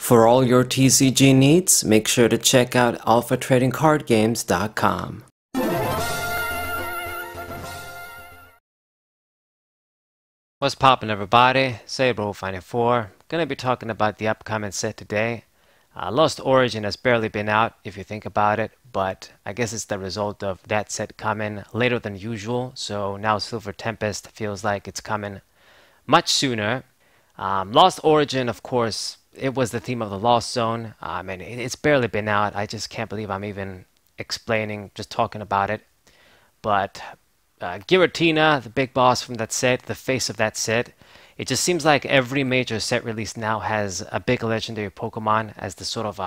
For all your TCG needs, make sure to check out alphatradingcardgames.com. What's poppin', everybody? Saber94. Gonna be talking about the upcoming set today. Lost Origin has barely been out, if you think about it, but I guess it's the result of that set coming later than usual, so now Silver Tempest feels like it's coming much sooner. Lost Origin, of course, it was the theme of the Lost Zone, and it's barely been out. I just can't believe I'm even explaining, just talking about it. But Giratina, the big boss from that set, the face of that set, it just seems like every major set release now has a big legendary Pokemon as the sort of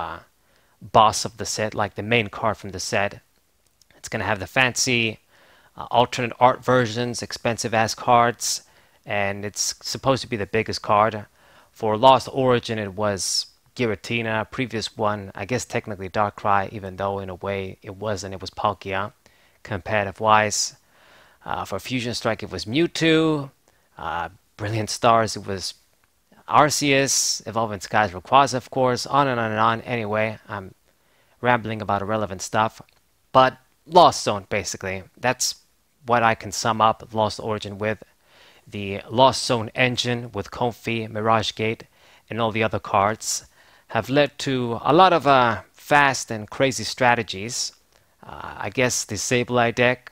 boss of the set, like the main card from the set. It's going to have the fancy alternate art versions, expensive ass cards, and it's supposed to be the biggest card. For Lost Origin, it was Giratina. Previous one, I guess technically Darkrai, even though in a way it wasn't. It was Palkia, competitive-wise. For Fusion Strike, it was Mewtwo. Brilliant Stars, it was Arceus. Evolving Skies, Rayquaza, of course. On and on and on. Anyway, I'm rambling about irrelevant stuff. But Lost Zone, basically. That's what I can sum up Lost Origin with. The Lost Zone engine with Comfy, Mirage Gate, and all the other cards have led to a lot of fast and crazy strategies. I guess the Sableye deck,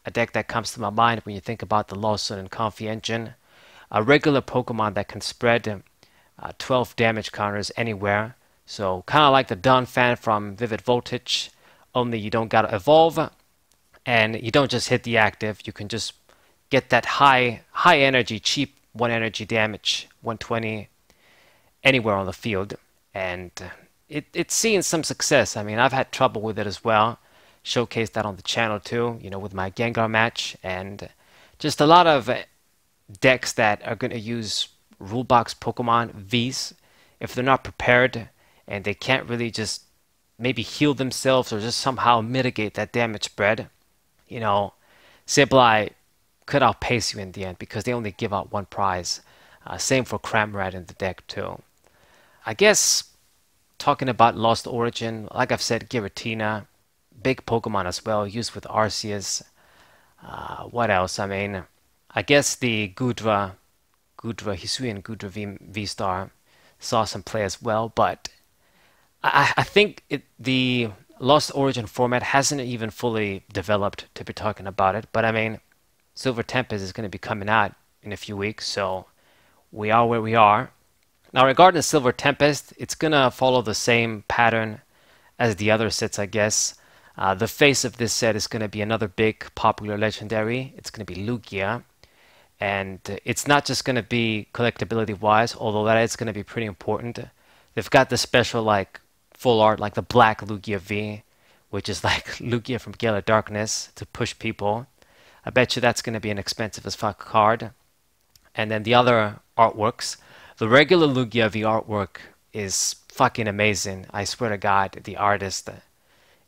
a deck that comes to my mind when you think about the Lost Zone and Comfy engine. A regular Pokemon that can spread 12 damage counters anywhere. So kind of like the Donphan from Vivid Voltage, only you don't gotta evolve, and you don't just hit the active, you can just get that high energy, cheap 1 energy damage, 120 anywhere on the field. And it's seen some success. I mean, I've had trouble with it as well. Showcased that on the channel too, you know, with my Gengar match, and just a lot of decks that are going to use rulebox Pokemon Vs, if they're not prepared and they can't really just maybe heal themselves or just somehow mitigate that damage spread, you know, Sableye could outpace you in the end because they only give out 1 prize. Same for Cramorant in the deck too. I guess talking about Lost Origin, like I've said, Giratina, big Pokemon as well, used with Arceus. What else? I mean, I guess the Hisuian Gudra vstar saw some play as well, but I think the Lost Origin format hasn't even fully developed to be talking about it. But I mean, Silver Tempest is going to be coming out in a few weeks, so we are where we are. Now, regarding Silver Tempest, it's going to follow the same pattern as the other sets, I guess. The face of this set is going to be another big popular legendary. It's going to be Lugia. And it's not just going to be collectability wise, although that is going to be pretty important. They've got the special like full art, like the black Lugia V, which is like Lugia from Gale of Darkness to push people. I bet you that's going to be an expensive as fuck card. And then the other artworks, the regular Lugia V artwork is fucking amazing. I swear to God, the artist.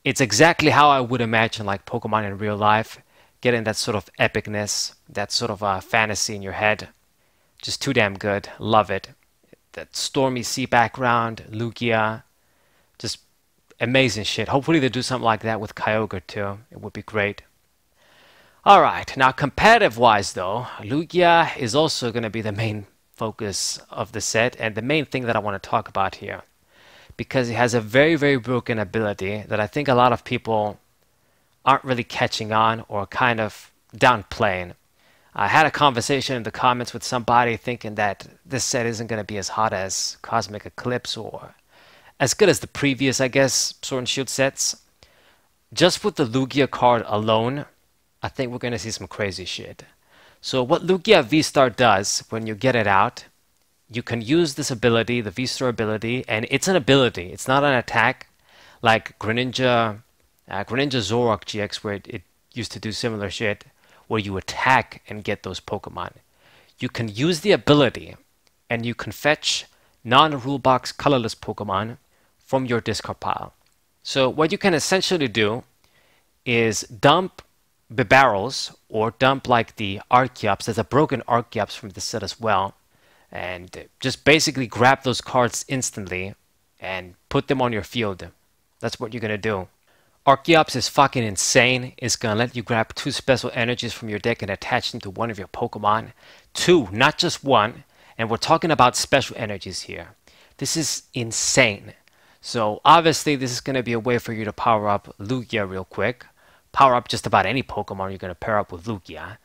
It's exactly how I would imagine like Pokemon in real life. Getting that sort of epicness, that sort of fantasy in your head. Just too damn good. Love it. That stormy sea background, Lugia. Just amazing shit. Hopefully they do something like that with Kyogre too. It would be great. Alright, now competitive-wise though, Lugia is also going to be the main focus of the set and the main thing that I want to talk about here. Because it has a very, very broken ability that I think a lot of people aren't really catching on or kind of downplaying. I had a conversation in the comments with somebody thinking that this set isn't going to be as hot as Cosmic Eclipse or as good as the previous, I guess, Sword and Shield sets. Just with the Lugia card alone, I think we're going to see some crazy shit. So what Lugia vstar does when you get it out, you can use this ability, the vstar ability, and it's an ability. It's not an attack like Greninja Zoroark GX, where it used to do similar shit, where you attack and get those Pokemon. You can use the ability, and you can fetch non-rulebox colorless Pokemon from your discard pile. So what you can essentially do is dump the barrels, or dump like the Archeops. There's a broken Archeops from the set as well. And just basically grab those cards instantly and put them on your field. That's what you're gonna do. Archeops is fucking insane. It's gonna let you grab 2 special energies from your deck and attach them to one of your Pokemon. 2, not just 1. And we're talking about special energies here. This is insane. So obviously this is gonna be a way for you to power up Lugia real quick. Power up just about any Pokemon you're gonna pair up with Lugia.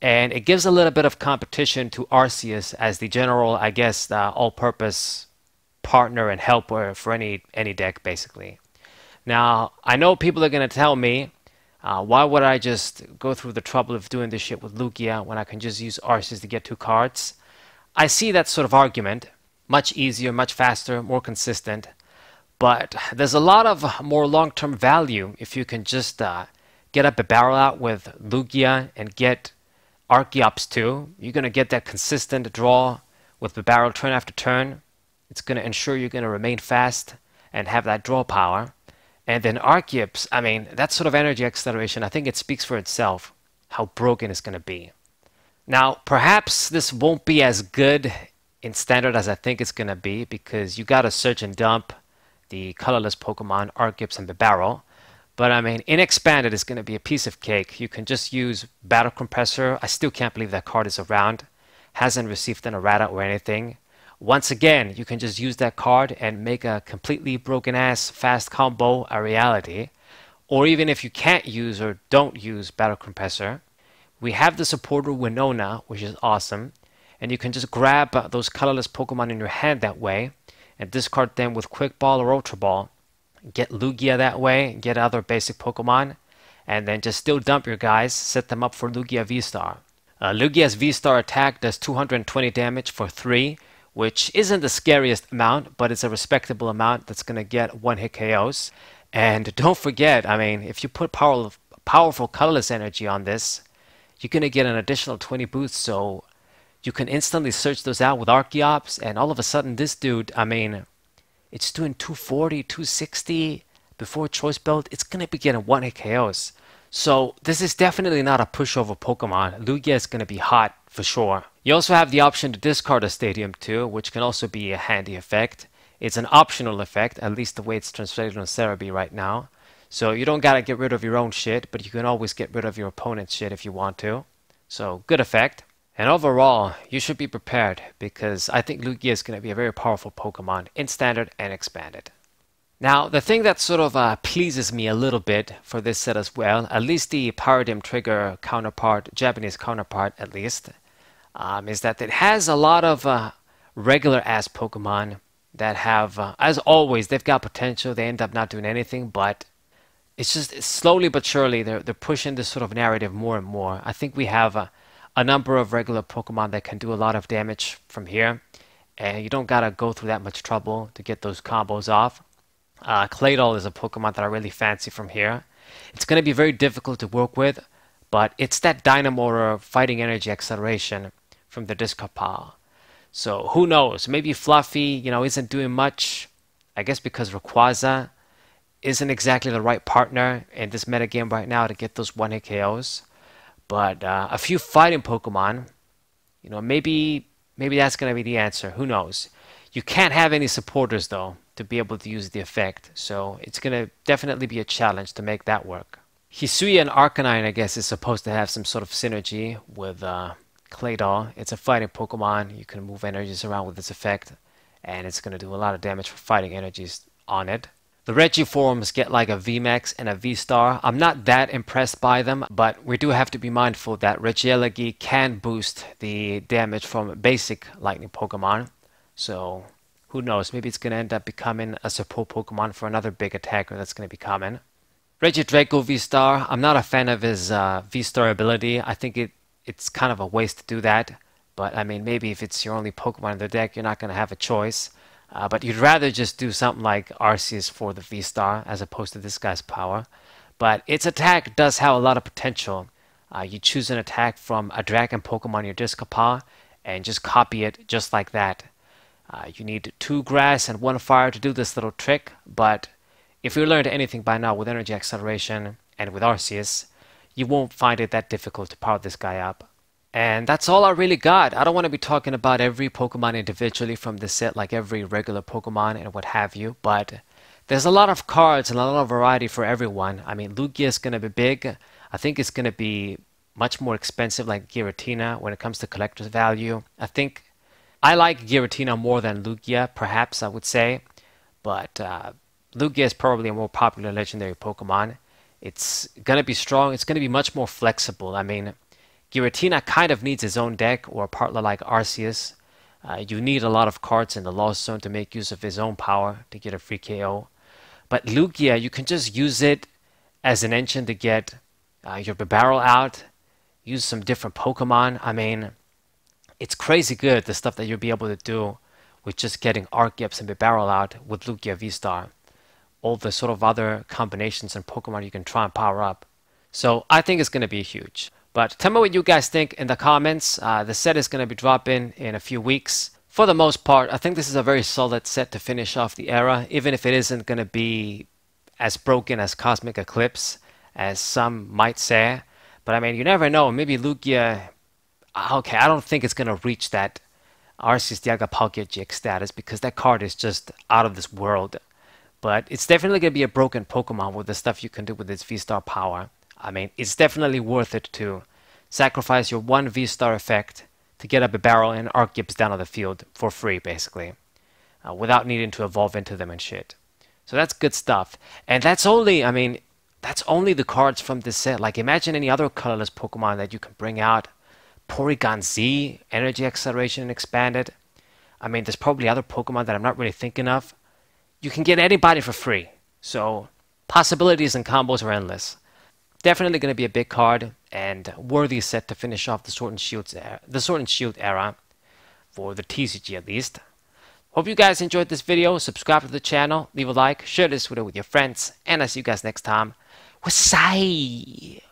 And it gives a little bit of competition to Arceus as the general, I guess, all-purpose partner and helper for any deck, basically. Now, I know people are going to tell me, why would I just go through the trouble of doing this shit with Lugia when I can just use Arceus to get 2 cards? I see that sort of argument. Much easier, much faster, more consistent. But there's a lot of more long-term value if you can just get up a barrel out with Lugia and get Archeops too. You're going to get that consistent draw with the barrel turn after turn. It's going to ensure you're going to remain fast and have that draw power. And then Archeops, I mean, that sort of energy acceleration, I think it speaks for itself how broken it's going to be. Now, perhaps this won't be as good in standard as I think it's going to be because you got to search and dump the colorless Pokemon, Archeops and the barrel. But I mean, in expanded, it's going to be a piece of cake. You can just use Battle Compressor. I still can't believe that card is around. Hasn't received an errata or anything. Once again, you can just use that card and make a completely broken ass fast combo a reality. Or even if you can't use or don't use Battle Compressor, we have the supporter Winona, which is awesome. And you can just grab those colorless Pokemon in your hand that way and discard them with Quick Ball or Ultra Ball. Get Lugia that way, get other basic Pokemon, and then just still dump your guys, set them up for Lugia vstar. Lugia's vstar attack does 220 damage for 3, which isn't the scariest amount, but it's a respectable amount that's going to get 1-hit KOs. And don't forget, I mean, if you put powerful colorless energy on this, you're going to get an additional 20 boosts, so you can instantly search those out with Archeops, and all of a sudden this dude, I mean, it's doing 240, 260 before Choice Belt. It's going to be getting 1-hit KOs. So this is definitely not a pushover Pokemon. Lugia is going to be hot for sure. You also have the option to discard a Stadium too, which can also be a handy effect. It's an optional effect, at least the way it's translated on Cerebi right now. So you don't got to get rid of your own shit, but you can always get rid of your opponent's shit if you want to. So good effect. And overall, you should be prepared because I think Lugia is going to be a very powerful Pokemon in Standard and Expanded. Now, the thing that sort of pleases me a little bit for this set as well, at least the Paradigm Trigger counterpart, Japanese counterpart at least, is that it has a lot of regular-ass Pokemon that have, as always, they've got potential. They end up not doing anything, but it's just slowly but surely they're pushing this sort of narrative more and more. I think we have a number of regular Pokemon that can do a lot of damage from here, and you don't gotta go through that much trouble to get those combos off. Claydol is a Pokemon that I really fancy from here. It's gonna be very difficult to work with, but it's that Dynamotor fighting energy acceleration from the discard pile. So who knows? Maybe Fluffy, isn't doing much. I guess because Rayquaza isn't exactly the right partner in this metagame right now to get those 1-hit KOs. But a few fighting Pokemon, maybe that's going to be the answer. Who knows? You can't have any supporters, though, to be able to use the effect. So it's going to definitely be a challenge to make that work. Hisuian and Arcanine, I guess, is supposed to have some sort of synergy with Claydol. It's a fighting Pokemon. You can move energies around with this effect. And it's going to do a lot of damage for fighting energies on it. The Regiforms get like a VMAX and a V-Star. I'm not that impressed by them, but we do have to be mindful that Regieleki can boost the damage from basic lightning Pokemon. So who knows, maybe it's going to end up becoming a support Pokemon for another big attacker that's going to be common. Regidrago V-Star, I'm not a fan of his V-Star ability. I think it's kind of a waste to do that. But I mean, maybe if it's your only Pokemon in the deck, you're not going to have a choice. But you'd rather just do something like Arceus for the V-Star as opposed to this guy's power. But its attack does have a lot of potential. You choose an attack from a dragon Pokemon in your discard pile and just copy it just like that. You need 2 grass and 1 fire to do this little trick, but if you learned anything by now with energy acceleration and with Arceus, you won't find it that difficult to power this guy up. And that's all I really got. I don't want to be talking about every Pokemon individually from the set, like every regular Pokemon and what have you, but there's a lot of cards and a lot of variety for everyone. I mean, Lugia is going to be big. I think it's going to be much more expensive like Giratina when it comes to collector's value. I think I like Giratina more than Lugia, perhaps I would say, but Lugia is probably a more popular legendary Pokemon. It's going to be strong. It's going to be much more flexible. I mean, Giratina kind of needs his own deck, or a partner like Arceus. You need a lot of cards in the Lost Zone to make use of his own power to get a free KO. But Lugia, you can just use it as an engine to get your barrel out, use some different Pokemon. I mean, it's crazy good, the stuff that you'll be able to do with just getting Arceus and barrel out with Lugia V-Star. All the sort of other combinations and Pokemon you can try and power up. So I think it's going to be huge. But tell me what you guys think in the comments. The set is going to be dropping in a few weeks. For the most part, I think this is a very solid set to finish off the era, even if it isn't going to be as broken as Cosmic Eclipse, as some might say. But I mean, you never know. Maybe Lugia... Okay, I don't think it's going to reach that Arceus Dialga Palkia GX status, because that card is just out of this world. But it's definitely going to be a broken Pokemon with the stuff you can do with its V-Star power. I mean, it's definitely worth it to sacrifice your one V-Star effect to get up a barrel and Arceus down on the field for free, basically, without needing to evolve into them and shit. So that's good stuff. And that's only, I mean, that's only the cards from this set. Like, imagine any other colorless Pokemon that you can bring out. Porygon Z, Energy Acceleration Expanded. I mean, there's probably other Pokemon that I'm not really thinking of. You can get anybody for free. So, possibilities and combos are endless. Definitely going to be a big card and worthy set to finish off the Sword and Shield era, for the TCG at least. Hope you guys enjoyed this video. Subscribe to the channel, leave a like, share this video with your friends, and I'll see you guys next time. Wasai!